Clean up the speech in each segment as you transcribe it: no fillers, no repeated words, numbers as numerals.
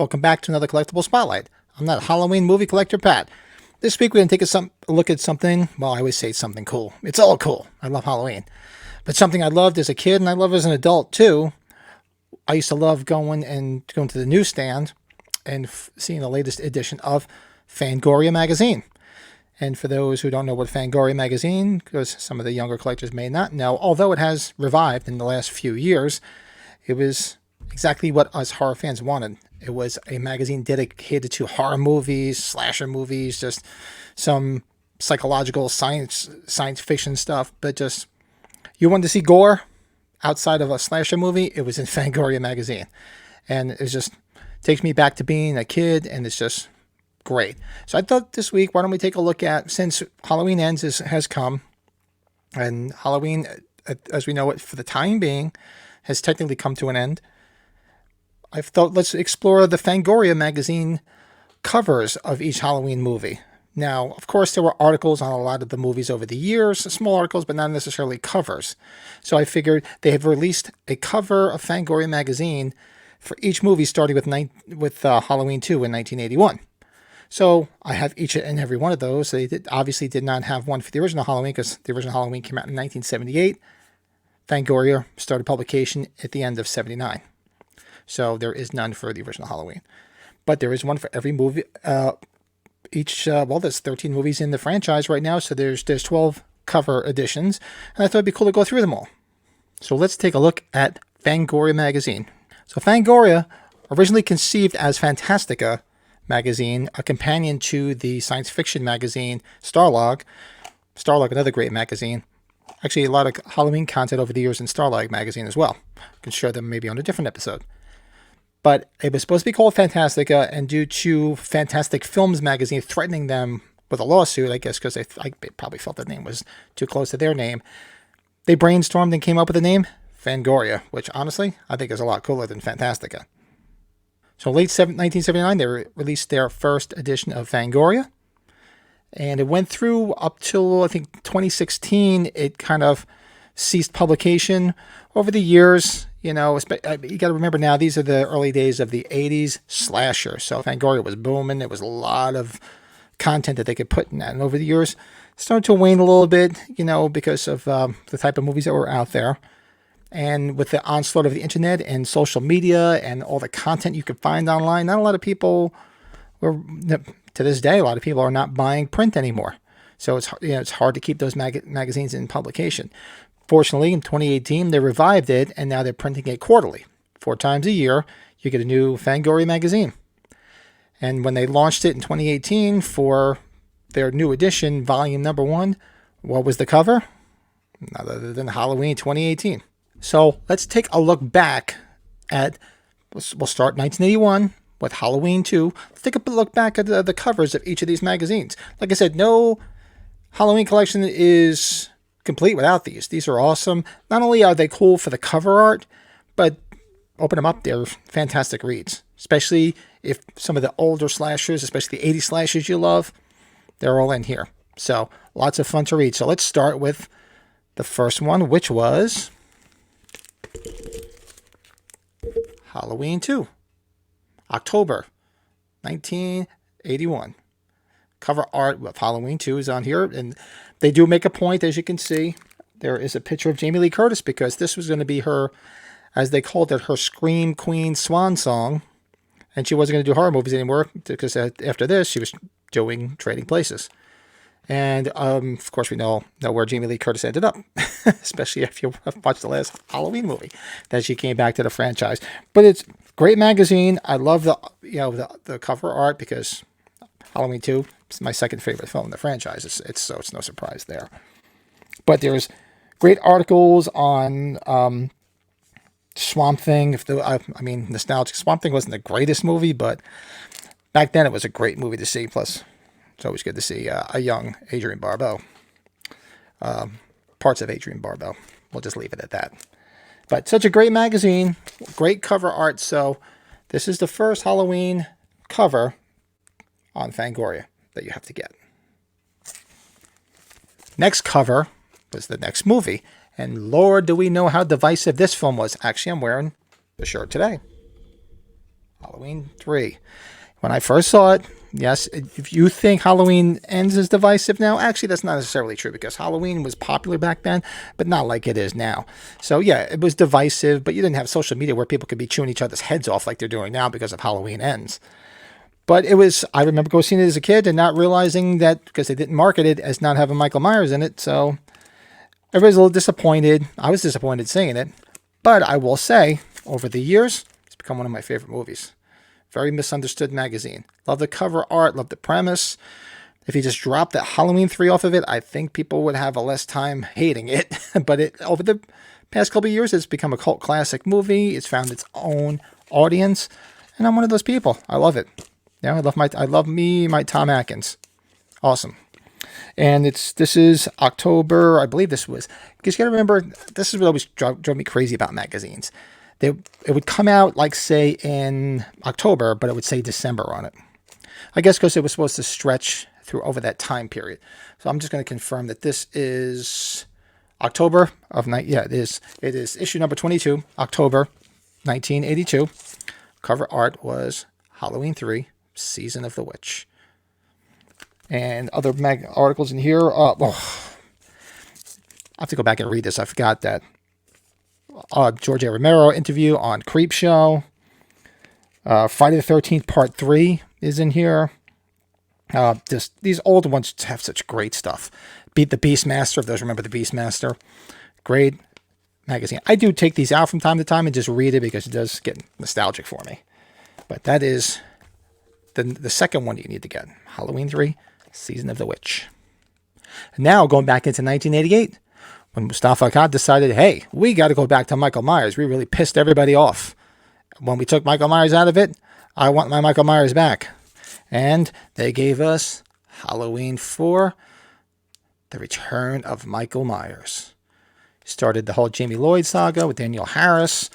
Welcome back to another Collectible Spotlight. I'm that Halloween movie collector, Pat. This week we're going to take a look at something, well, I always say something cool. It's all cool. I love Halloween. But something I loved as a kid and I love as an adult too. I used to love going to the newsstand and seeing the latest edition of Fangoria Magazine. And for those who don't know what Fangoria Magazine, because some of the younger collectors may not know, although it has revived in the last few years, it was exactly what us horror fans wanted. It was a magazine dedicated to horror movies, slasher movies, just some psychological science fiction stuff. But just, you wanted to see gore outside of a slasher movie, it was in Fangoria Magazine. And it just takes me back to being a kid, and it's just great. So I thought this week, why don't we take a look at, since Halloween has come, and Halloween, as we know it for the time being, has technically come to an end. I thought let's explore the Fangoria Magazine covers of each Halloween movie. Now, of course, there were articles on a lot of the movies over the years, small articles, but not necessarily covers. So I figured they have released a cover of Fangoria Magazine for each movie, starting with Halloween 2 in 1981. So I have each and every one of those. They obviously did not have one for the original Halloween because the original Halloween came out in 1978. Fangoria started publication at the end of 79. So there is none for the original Halloween. But there is one for every movie. There's 13 movies in the franchise right now, so there's 12 cover editions. And I thought it'd be cool to go through them all. So let's take a look at Fangoria Magazine. So Fangoria, originally conceived as Fantastica magazine, a companion to the science fiction magazine Starlog. Starlog, another great magazine. Actually, a lot of Halloween content over the years in Starlog magazine as well. I can share them maybe on a different episode. But it was supposed to be called Fantastica, and due to Fantastic Films magazine threatening them with a lawsuit, I guess because they probably felt the name was too close to their name, they brainstormed and came up with the name Fangoria, which honestly, I think is a lot cooler than Fantastica. So late 1979, they released their first edition of Fangoria. And it went through up till, I think, 2016. It kind of ceased publication. Over the years, you got to remember now, these are the early days of the 80s slasher. So Fangoria was booming. There was a lot of content that they could put in that. And over the years, it started to wane a little bit, because of the type of movies that were out there. And with the onslaught of the internet and social media and all the content you could find online, not a lot of people to this day, a lot of people are not buying print anymore. So it's hard to keep those magazines in publication. Fortunately, in 2018, they revived it, and now they're printing it quarterly. 4 times a year, you get a new Fangoria magazine. And when they launched it in 2018 for their new edition, volume number 1, what was the cover? None other than Halloween 2018. So let's take a look back at, we'll start 1981 with Halloween 2. Let's take a look back at the covers of each of these magazines. Like I said, no Halloween collection is complete without these. These are awesome. Not only are they cool for the cover art, but open them up, they're fantastic reads. Especially if some of the older slashers, especially the 80s slashers you love, they're all in here. So lots of fun to read. So let's start with the first one, which was Halloween 2, October 1981. Cover art of Halloween 2 is on here, and they do make a point, as you can see. There is a picture of Jamie Lee Curtis because this was going to be her, as they called it, her Scream Queen swan song, and she wasn't going to do horror movies anymore because after this she was doing Trading Places. And of course we know where Jamie Lee Curtis ended up, especially if you watched the last Halloween movie that she came back to the franchise. But it's a great magazine. I love the cover art because Halloween 2 is my second favorite film in the franchise. It's no surprise there. But there's great articles on Swamp Thing. Nostalgic Swamp Thing wasn't the greatest movie, but back then it was a great movie to see. Plus, it's always good to see a young Adrienne Barbeau. Parts of Adrienne Barbeau. We'll just leave it at that. But such a great magazine, great cover art. So this is the first Halloween cover on Fangoria that you have to get. Next cover was the next movie. And Lord, do we know how divisive this film was. Actually, I'm wearing the shirt today. Halloween 3. When I first saw it, yes, if you think Halloween Ends is divisive now, actually that's not necessarily true because Halloween was popular back then, but not like it is now. So yeah, it was divisive, but you didn't have social media where people could be chewing each other's heads off like they're doing now because of Halloween Ends. But it was, I remember going seeing it as a kid and not realizing that because they didn't market it as not having Michael Myers in it. So everybody's a little disappointed. I was disappointed seeing it. But I will say, over the years, it's become one of my favorite movies. Very misunderstood magazine. Love the cover art, love the premise. If you just dropped that Halloween 3 off of it, I think people would have a less time hating it. But it over the past couple of years, it's become a cult classic movie. It's found its own audience. And I'm one of those people. I love it. Yeah, I love my Tom Atkins. Awesome. And this is October, I believe this was, because you got to remember, this is what always drove me crazy about magazines. It would come out, like, say, in October, but it would say December on it. I guess because it was supposed to stretch through over that time period. So I'm just going to confirm that this is October of, yeah, it is. It is issue number 22, October 1982. Cover art was Halloween 3. Season of the Witch. And other articles in here. I have to go back and read this. I forgot that. George A. Romero interview on Creep Show. Friday the 13th Part 3 is in here. These old ones have such great stuff. Beat the Beastmaster, if those remember the Beastmaster. Great magazine. I do take these out from time to time and just read it because it does get nostalgic for me. But that is the second one you need to get. Halloween 3, Season of the Witch. Now, going back into 1988, when Mustafa Akkad decided, hey, we got to go back to Michael Myers. We really pissed everybody off. When we took Michael Myers out of it, I want my Michael Myers back. And they gave us Halloween 4, The Return of Michael Myers. Started the whole Jamie Lloyd saga with Danielle Harris.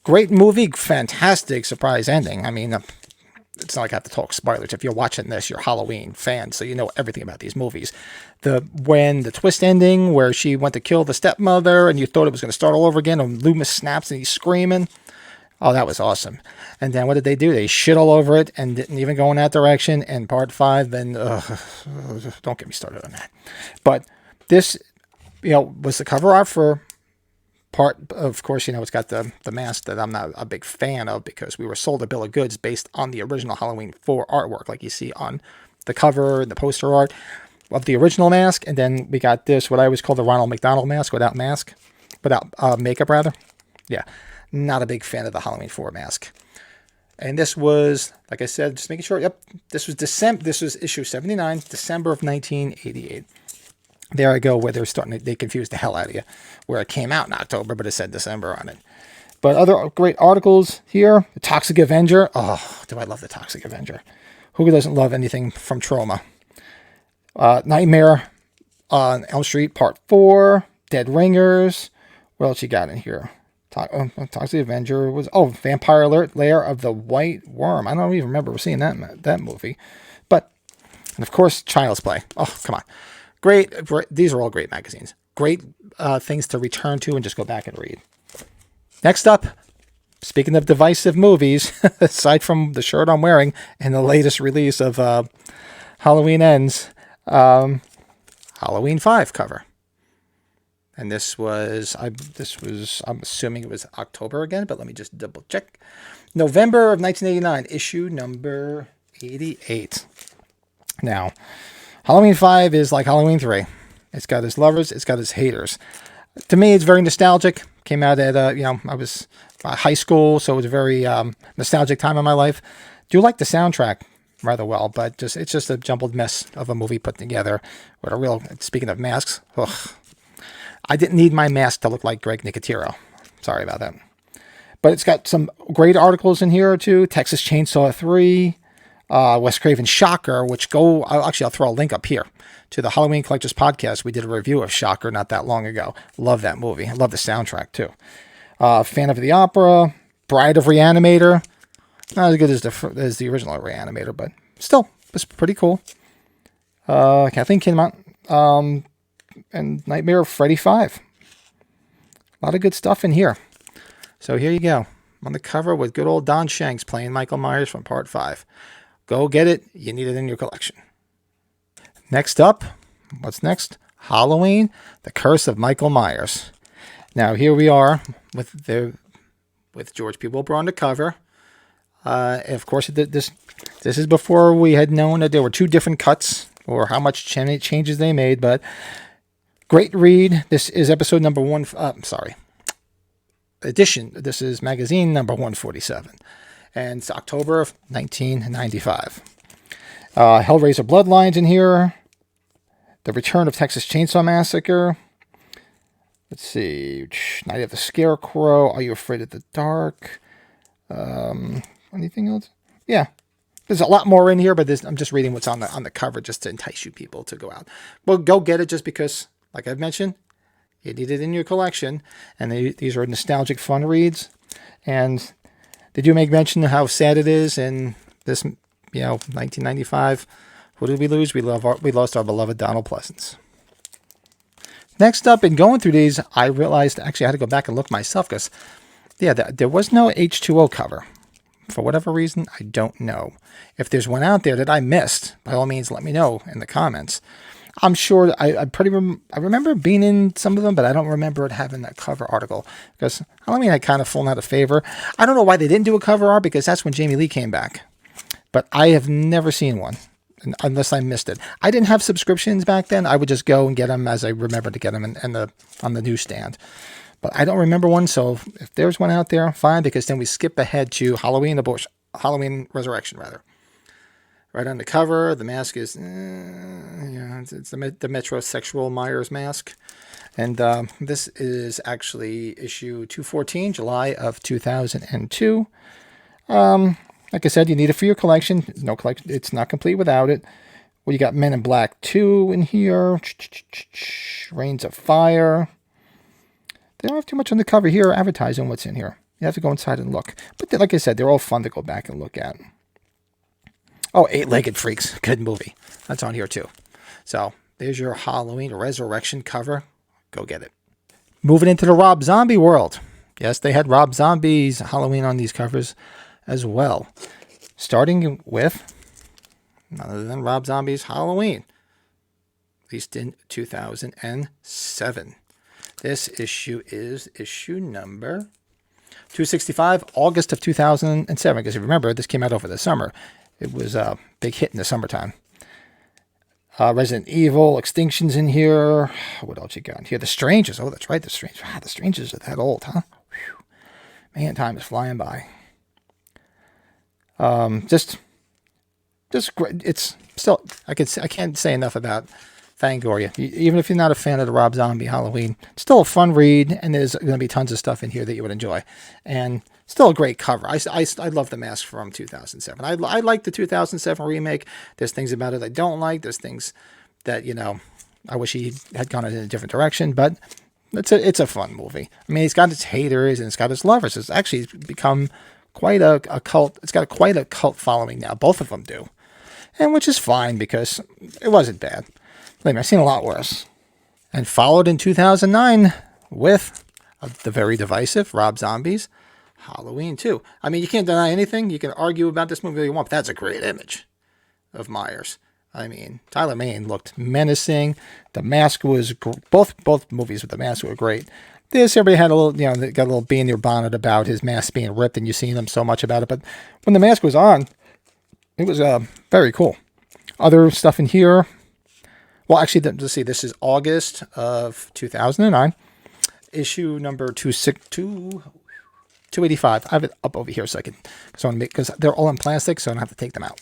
Great movie, fantastic surprise ending. I mean, it's not like I have to talk spoilers. If you're watching this, you're a Halloween fan, so you know everything about these movies. When the twist ending, where she went to kill the stepmother, and you thought it was going to start all over again, and Loomis snaps and he's screaming. Oh, that was awesome. And then what did they do? They shit all over it and didn't even go in that direction. And part 5, then, don't get me started on that. But this, was the cover art for part, of course, it's got the mask that I'm not a big fan of because we were sold a bill of goods based on the original Halloween 4 artwork, like you see on the cover and the poster art of the original mask. And then we got this, what I always call the Ronald McDonald mask, without makeup rather. Yeah, not a big fan of the Halloween 4 mask. And this was, like I said, just making sure, this was issue 79, December of 1988. There I go, where they confused the hell out of you, where it came out in October, but it said December on it. But other great articles here, The Toxic Avenger. Oh, do I love The Toxic Avenger. Who doesn't love anything from Trauma? Nightmare on Elm Street Part 4, Dead Ringers. What else you got in here? Toxic Avenger was, Vampire Alert, Lair of the White Worm. I don't even remember seeing that movie. But, and of course, Child's Play. Oh, come on. Great. These are all great magazines. Great things to return to and just go back and read. Next up, speaking of divisive movies, aside from the shirt I'm wearing and the latest release of Halloween Ends, Halloween 5 cover. And I'm assuming it was October again, but let me just double check. November of 1989, issue number 88. Now, Halloween 5 is like Halloween 3. It's got its lovers, it's got its haters. To me, it's very nostalgic. Came out at, I was high school, so it was a very nostalgic time in my life. Do like the soundtrack rather well, but it's just a jumbled mess of a movie put together with a real, speaking of masks, I didn't need my mask to look like Greg Nicotero. Sorry about that. But it's got some great articles in here, too. Texas Chainsaw 3, Wes Craven's Shocker, I'll throw a link up here to the Halloween Collectors podcast. We did a review of Shocker not that long ago. Love that movie. I love the soundtrack, too. Fan of the Opera, Bride of Reanimator. Not as good as the original Reanimator, but still, it's pretty cool. Kathleen Kinmont, and Nightmare of Freddy 5. A lot of good stuff in here. So here you go. on the cover with good old Don Shanks playing Michael Myers from Part 5. Go get it. You need it in your collection. Next up, what's next? Halloween, The Curse of Michael Myers. Now here we are with George P. Wilbur on the cover. Of course, this is before we had known that there were 2 different cuts or how much changes they made, but great read. This is episode number 1. Edition. This is magazine number 147, and it's October of 1995. Hellraiser Bloodlines in here. The Return of Texas Chainsaw Massacre. Let's see. Night of the Scarecrow. Are You Afraid of the Dark? Anything else? Yeah. There's a lot more in here, but I'm just reading what's on the cover just to entice you people to go out. Well, go get it just because, like I've mentioned, you need it in your collection. And these are nostalgic fun reads. And they do make mention of how sad it is in this, 1995. Who did we lose? We lost our beloved Donald Pleasance. Next up, in going through these, I realized, actually I had to go back and look myself because, there was no H2O cover. For whatever reason, I don't know. If there's one out there that I missed, by all means, let me know in the comments. I'm sure I remember being in some of them, but I don't remember it having that cover article because Halloween had kind of fallen out of favor. I don't know why they didn't do a cover art because that's when Jamie Lee came back. But I have never seen one unless I missed it. I didn't have subscriptions back then. I would just go and get them as I remember to get them on the newsstand. But I don't remember one, so if there's one out there, fine, because then we skip ahead to Halloween Resurrection, rather. Right on the cover, the mask is, it's the metrosexual Myers mask. And this is actually issue 214, July of 2002. Like I said, you need it for your collection. No collection. It's not complete without it. Well, you got Men in Black 2 in here. Reigns of Fire. They don't have too much on the cover here advertising what's in here. You have to go inside and look. But like I said, they're all fun to go back and look at. Oh, Eight-Legged Freaks. Good movie. That's on here too. So there's your Halloween Resurrection cover. Go get it. Moving into the Rob Zombie world. Yes, they had Rob Zombie's Halloween on these covers as well. Starting with none other than Rob Zombie's Halloween. Released in 2007. This issue is issue number 265, August of 2007. Because if you remember, this came out over the summer. It was a big hit in the summertime. Resident Evil, Extinction's in here. What else you got here? The Strangers. Oh, that's right, The Strangers. Wow, The Strangers are that old, huh? Whew. Man, time is flying by. Just great. It's still, I can't say enough about Fangoria. Even if you're not a fan of the Rob Zombie Halloween, it's still a fun read, and there's going to be tons of stuff in here that you would enjoy. And still a great cover. I love the mask from 2007. I like the 2007 remake. There's things about it I don't like. There's things that, I wish he had gone in a different direction, but it's a fun movie. I mean, it's got its haters and it's got its lovers. It's actually become quite a cult. It's got quite a cult following now. Both of them do. And which is fine because it wasn't bad. Believe me, I've seen a lot worse. And followed in 2009 with the very divisive Rob Zombie's Halloween 2. I mean, you can't deny anything. You can argue about this movie all you want, but that's a great image of Myers. I mean, Tyler Mane looked menacing. The mask was both movies with the mask were great. This, everybody had a little, they got a little bee in their bonnet about his mask being ripped, and you've seen them so much about it. But when the mask was on, it was very cool. Other stuff in here. Well, actually, let's see. This is August of 2009. Issue number 285. I have it up over here a second because they're all in plastic, so I don't have to take them out.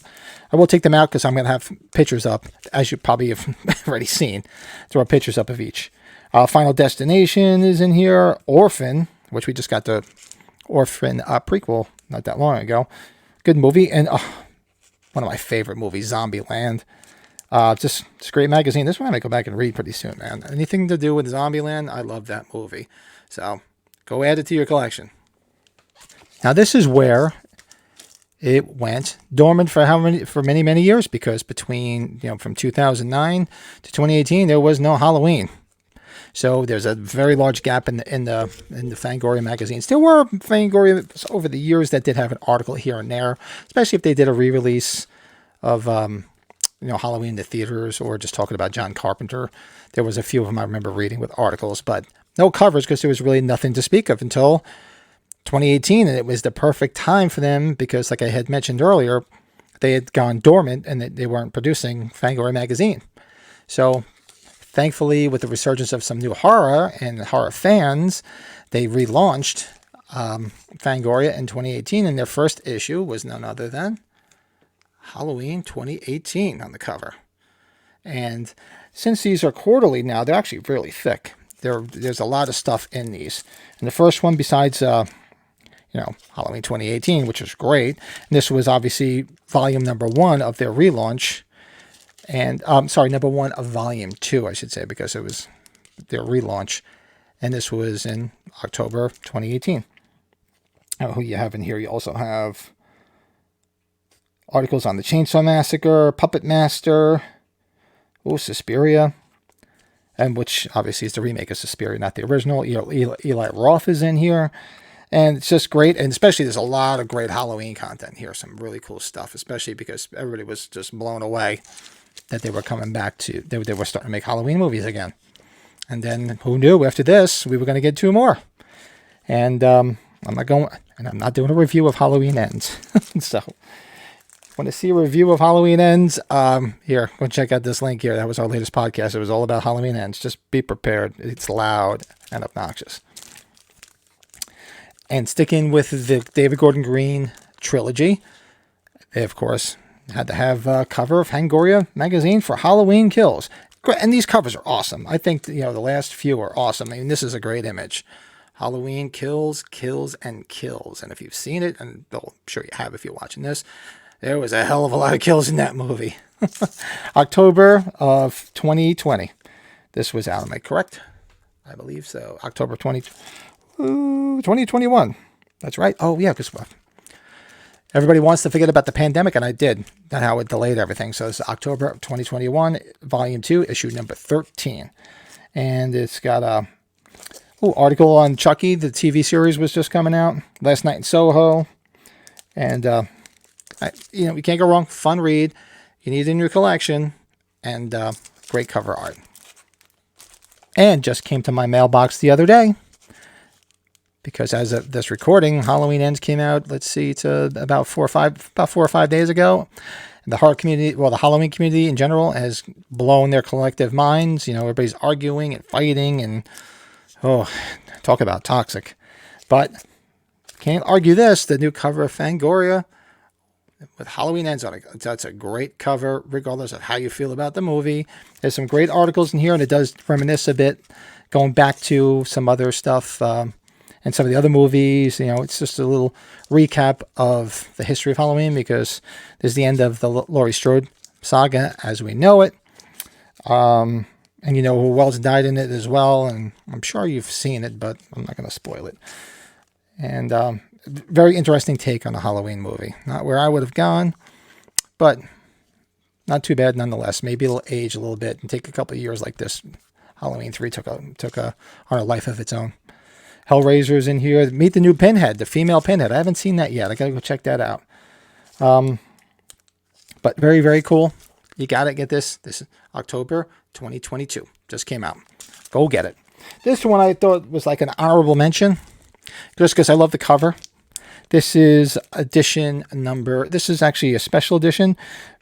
I will take them out because I'm going to have pictures up, as you probably have already seen. There are pictures up of each. Final Destination is in here. Orphan, which we just got the Orphan prequel not that long ago. Good movie. And one of my favorite movies, Zombieland. Just it's a great magazine. This one I may go back and read pretty soon, man. Anything to do with Zombieland, I love that movie. So go add it to your collection. Now this is where it went dormant for many years, because between from 2009 to 2018 there was no Halloween. So there's a very large gap in the Fangoria magazines. There were Fangoria over the years that did have an article here and there, especially if they did a re-release of Halloween in the theaters, or just talking about John Carpenter. There was a few of them I remember reading with articles, but no covers because there was really nothing to speak of until 2018, and it was the perfect time for them because, like I had mentioned earlier, they had gone dormant and they weren't producing Fangoria Magazine. So thankfully, with the resurgence of some new horror and horror fans, they relaunched Fangoria in 2018, and their first issue was none other than Halloween 2018 on the cover. And since these are quarterly now, they're actually really thick. There's a lot of stuff in these. And the first one, besides Halloween 2018, which was great, and this was obviously volume number 1 of their relaunch. And number 1 of volume 2, I should say, because it was their relaunch. And this was in October 2018. Who you have in here, you also have articles on the Chainsaw Massacre, Puppet Master, Suspiria, and which obviously is the remake of Suspiria, not the original. Eli Roth is in here. And it's just great, and especially there's a lot of great Halloween content here, some really cool stuff, especially because everybody was just blown away that they were coming back to, they were starting to make Halloween movies again. And then who knew after this we were going to get 2 more. And I'm not doing a review of Halloween Ends. So want to see a review of Halloween Ends? Here, go check out this link here. That was our latest podcast. It was all about Halloween Ends. Just be prepared. It's loud and obnoxious. And sticking with the David Gordon Green trilogy, they, of course, had to have a cover of Fangoria Magazine for Halloween Kills. And these covers are awesome. I think, the last few are awesome. I mean, this is a great image. Halloween Kills, Kills, and Kills. And if you've seen it, and I'm sure you have if you're watching this, there was a hell of a lot of kills in that movie. October of 2020. This was out. Am I correct? I believe so. October 2021. That's right. Oh, yeah, because everybody wants to forget about the pandemic, and I did. That's how it delayed everything. So it's October of 2021, Volume 2, issue number 13. And it's got a article on Chucky. The TV series was just coming out. Last Night in Soho. And, you can't go wrong. Fun read. You need it in your collection. And great cover art. And just came to my mailbox the other day. Because as of this recording, Halloween Ends came out, let's see, it's about 4 or 5 days ago. And the horror community, the Halloween community in general, has blown their collective minds. Everybody's arguing and fighting and, talk about toxic. But can't argue this, the new cover of Fangoria with Halloween Ends on it. That's a great cover, regardless of how you feel about the movie. There's some great articles in here, and it does reminisce a bit, going back to some other stuff, and some of the other movies. It's just a little recap of the history of Halloween, because there's the end of the Laurie Strode saga as we know it. And who else died in it as well. And I'm sure you've seen it, but I'm not going to spoil it. And very interesting take on a Halloween movie. Not where I would have gone, but not too bad nonetheless. Maybe it'll age a little bit and take a couple of years like this. Halloween 3 took on a life of its own. Hellraiser's in here. Meet the new Pinhead, the female Pinhead. I haven't seen that yet. I got to go check that out. But very, very cool. You got to get this. This is October 2022. Just came out. Go get it. This one I thought was like an honorable mention, just because I love the cover. This is edition number. This is actually a special edition,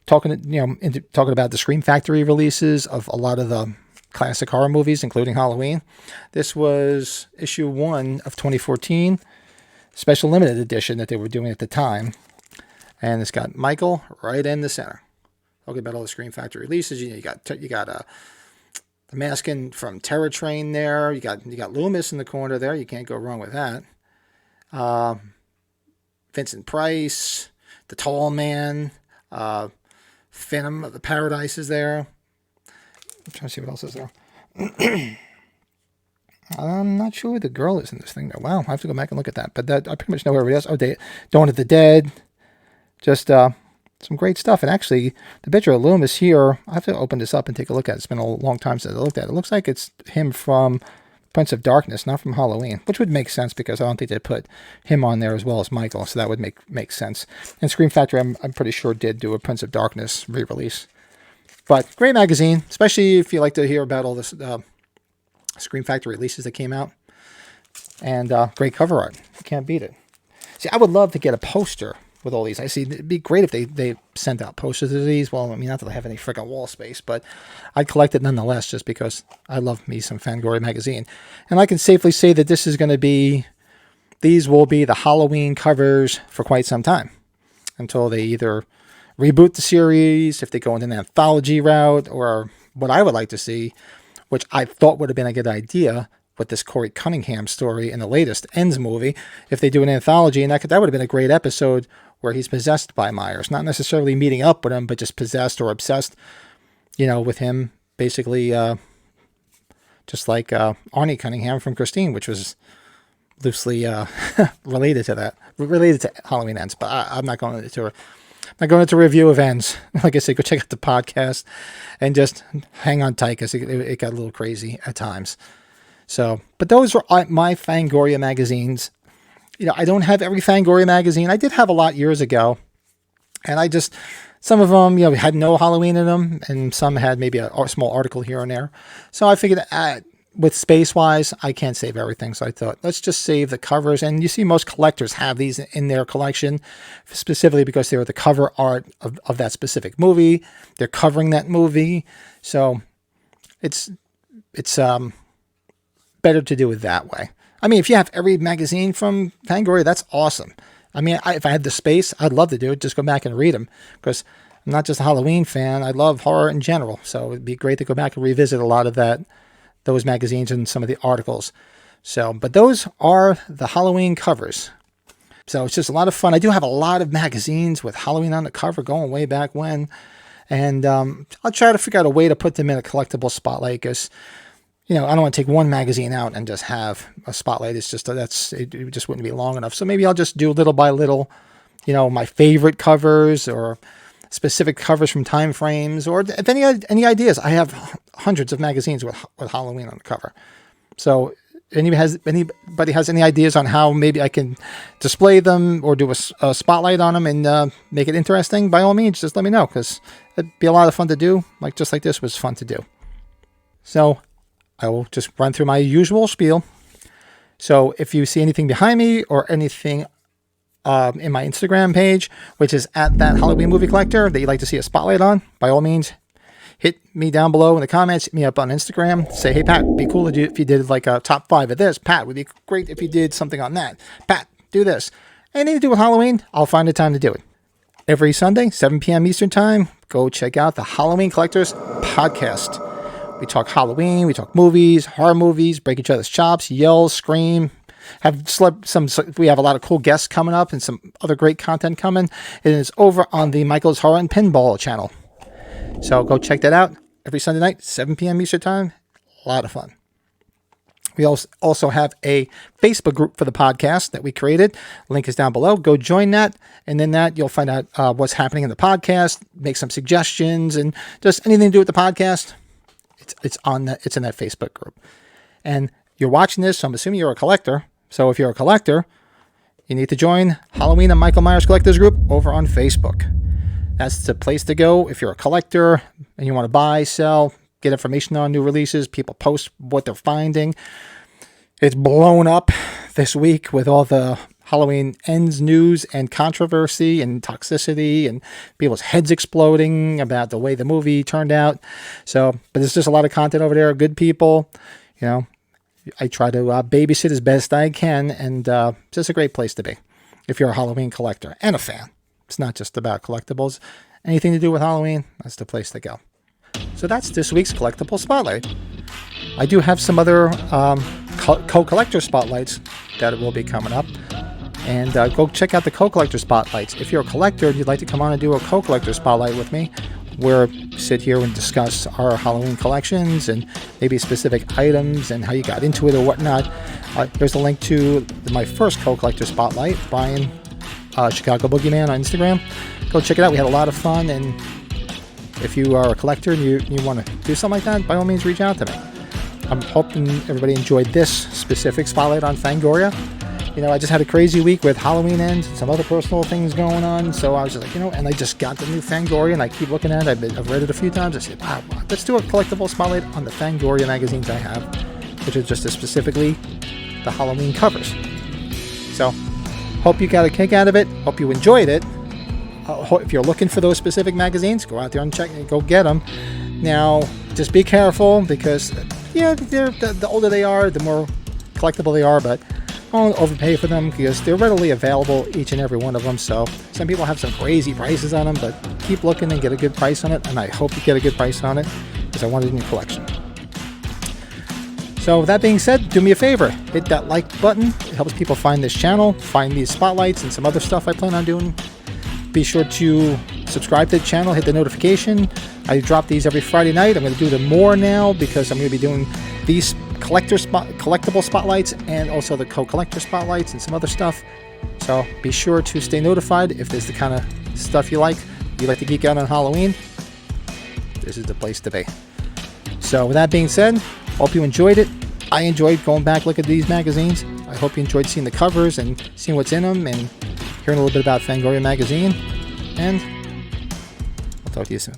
talking about the Scream Factory releases of a lot of the classic horror movies, including Halloween. This was issue 1 of 2014, special limited edition that they were doing at the time. And it's got Michael right in the center. Talking about all the Scream Factory releases. You got the Maskin from Terror Train there. You got Loomis in the corner there. You can't go wrong with that. Vincent Price, the Tall Man, Phantom of the Paradise is there. I'm trying to see what else is there. I'm not sure who the girl is in this thing, though. Wow, I have to go back and look at that. But I pretty much know who everybody else. Dawn of the Dead. Just Some great stuff. And actually, the picture of Loomis here, I have to open this up and take a look at it. It's been a long time since I looked at it. It looks like it's him from Prince of Darkness, not from Halloween, which would make sense because I don't think they put him on there as well as Michael, so that would make sense. And Scream Factory, I'm pretty sure, did do a Prince of Darkness re-release. But great magazine, especially if you like to hear about all this Scream Factory releases that came out. And great cover art. You can't beat it. See, I would love to get a poster with all these. I see it'd be great if they sent out posters of these. Well, I mean, not that I have any freaking wall space, but I'd collect it nonetheless just because I love me some Fangoria Magazine. And I can safely say that this is going to be, these will be the Halloween covers for quite some time until they either reboot the series, if they go into an anthology route, or what I would like to see, which I thought would have been a good idea with this Corey Cunningham story in the latest Ends movie, if they do an anthology, and that would have been a great episode where he's possessed by Myers, not necessarily meeting up with him, but just possessed or obsessed, with him, basically, just like Arnie Cunningham from Christine, which was loosely related to Halloween Ends, but I'm not going into a review of Ends. Like I said, go check out the podcast and just hang on tight because it got a little crazy at times. So, but those are my Fangoria magazines. I don't have every Fangoria magazine. I did have a lot years ago, and some of them, had no Halloween in them, and some had maybe a small article here and there. So I figured with space-wise, I can't save everything. So I thought, let's just save the covers. And you see most collectors have these in their collection, specifically because they're the cover art of that specific movie. They're covering that movie. So it's better to do it that way. I mean, if you have every magazine from Fangoria, that's awesome. I mean, if I had the space, I'd love to do it. Just go back and read them because I'm not just a Halloween fan. I love horror in general. So it'd be great to go back and revisit a lot of those magazines and some of the articles. So, but those are the Halloween covers. So it's just a lot of fun. I do have a lot of magazines with Halloween on the cover going way back when. And I'll try to figure out a way to put them in a collectible spotlight because I don't want to take one magazine out and just have a spotlight. It's just, it just wouldn't be long enough. So maybe I'll just do little by little, my favorite covers or specific covers from time frames, or if any ideas. I have hundreds of magazines with Halloween on the cover. So anybody has any ideas on how maybe I can display them or do a spotlight on them and make it interesting, by all means, just let me know because it'd be a lot of fun to do. Just like this was fun to do. So I will just run through my usual spiel. So if you see anything behind me or anything in my Instagram page, which is at that Halloween movie collector that you'd like to see a spotlight on, by all means, hit me down below in the comments, hit me up on Instagram, say, hey, Pat, it'd be cool if you did like a top 5 of this. Pat, would be great if you did something on that. Pat, do this. Anything to do with Halloween, I'll find a time to do it. Every Sunday, 7 p.m. Eastern Time, go check out the Halloween Collectors podcast. We talk Halloween, we talk movies, horror movies, break each other's chops, yell, scream. We have a lot of cool guests coming up and some other great content coming. It is over on the Michael's Horror and Pinball channel. So go check that out every Sunday night, 7 p.m. Eastern Time. A lot of fun. We also have a Facebook group for the podcast that we created. Link is down below. Go join that. And then you'll find out what's happening in the podcast, make some suggestions, and just anything to do with the podcast. It's in that Facebook group. And you're watching this, so I'm assuming you're a collector. So if you're a collector, you need to join Halloween and Michael Myers Collectors Group over on Facebook. That's the place to go if you're a collector and you want to buy, sell, get information on new releases. People post what they're finding. It's blown up this week with all the Halloween Ends news and controversy and toxicity and people's heads exploding about the way the movie turned out. So, but there's just a lot of content over there. Good people, I try to babysit as best I can, and it's just a great place to be if you're a Halloween collector and a fan. It's not just about collectibles. Anything to do with Halloween, that's the place to go. So that's this week's Collectible Spotlight. I do have some other co-collector spotlights that will be coming up. And go check out the co-collector spotlights. If you're a collector and you'd like to come on and do a co-collector spotlight with me, where we sit here and discuss our Halloween collections and maybe specific items and how you got into it or whatnot, there's a link to my first co-collector spotlight, Brian, Chicago Boogeyman on Instagram. go check it out. We had a lot of fun, and if you are a collector and you want to do something like that, by all means reach out to me. I'm hoping everybody enjoyed this specific spotlight on Fangoria. You know, I just had a crazy week with Halloween ends and some other personal things going on, so I was just like, you know, and I just got the new Fangoria, and I keep looking at it. I've read it a few times. I said, wow, let's do a collectible spotlight on the Fangoria magazines I have, which is just specifically the Halloween covers. So, hope you got a kick out of it. Hope you enjoyed it. If you're looking for those specific magazines, go out there and go get them. Now, just be careful because, yeah, the older they are, the more collectible they are, but don't overpay for them because they're readily available, each and every one of them. So some people have some crazy prices on them, but keep looking and get a good price on it, and I hope you get a good price on it because I want it in your collection. So with that being said, do me a favor, hit that like button. It helps people find this channel, find these spotlights and some other stuff I plan on doing. Be sure to subscribe to the channel, hit the notification. I drop these every Friday night. I'm going to do them more now because I'm going to be doing these collectible spotlights and also the co-collector spotlights and some other stuff. So be sure to stay notified if there's the kind of stuff you like to geek out on Halloween. This is the place to be. So with that being said, hope you enjoyed it. I enjoyed going back looking at these magazines. I hope you enjoyed seeing the covers and seeing what's in them and hearing a little bit about Fangoria Magazine. And I'll talk to you soon.